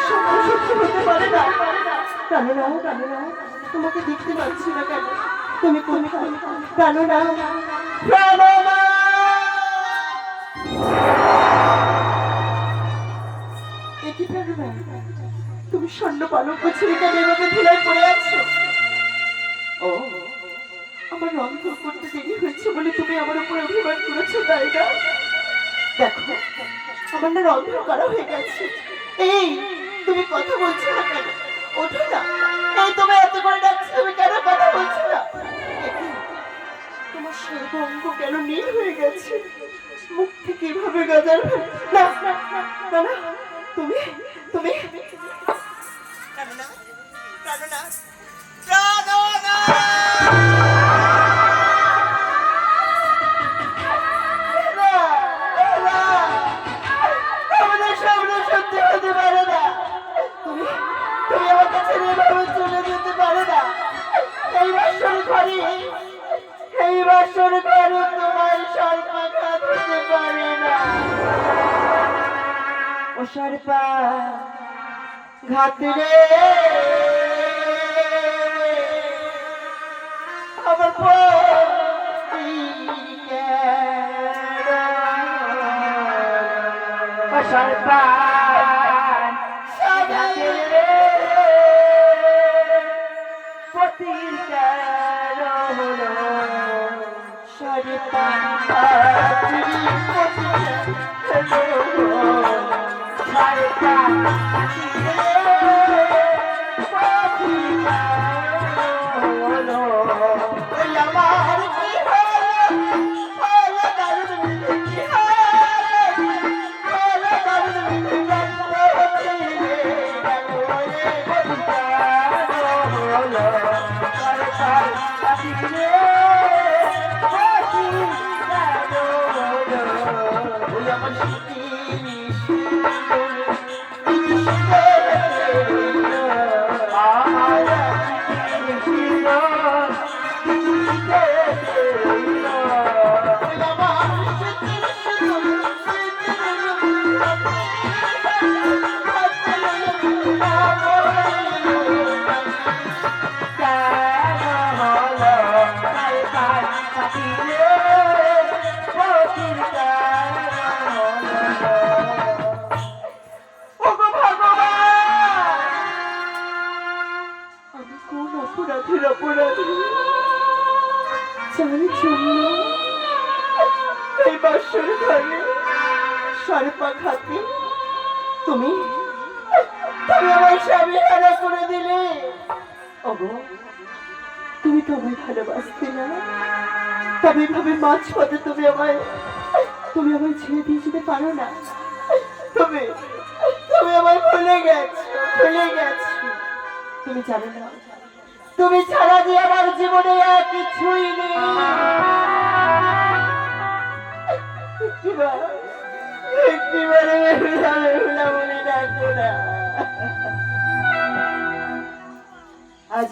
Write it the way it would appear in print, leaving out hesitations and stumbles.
সকল সত্য হতে পারে না। প্রাণনা, তোমাকে দেখতে পাচ্ছি না কেন? তুমি কোথায়? প্রাণনা, প্রাণনা। একই প্রাণনা, তুমি স্বর্ণ পালঙ্ক ছেড়ে কেন এভাবে ধুলায় পড়ে আছো? ও, আমার রন্ধন করতে দেরি হয়েছে বলে তুমি আমার উপর অভিমান করেছো, তাই না? দেখো, আমার না রন্ধন করা হয়ে গেছে। এই, তুমি কথা বলছো না কেন? ওঠো না। এই, তুমি এত করে ডাকছো, তুমি কেন কথা বলছো না? তোমার সর্বাঙ্গ কেন নীল হয়ে গেছে? মুখ থেকে এভাবে গাজার না না না, তুমি তুমি প্রাণনা, প্রাণনা, প্রাণনা। সত্যি হতে পারে না। তুমি তুমি আমাকে ছেড়ে এভাবে চলে যেতে পারো না। এই বাসর ঘরে, এই বাসর ঘরে তোমার সর্বাঘাত হতে পারে না। ও সর্বা ঘাত রে, আমার সর্বা পতির সর্বা অপরাধী যার জন্য এই বাসর ঘরে সর্বা ঘাতে তুমি তুমি আমার স্বামী হারা করে দিলে। ওগো, তুমি তো আমায় ভালোবাসতে না, তবে এভাবে মাঝ পথে তুমি আমায় ছেড়ে দিয়ে যেতে পারো না। তুমি তুমি আমায় ভুলে গেছো, ভুলে গেছো। তুমি জানো না, তুমি ছাড়া দিয়ে আমার জীবনে আর কিছুই নেই। একটিবারে বলে ডাকো না।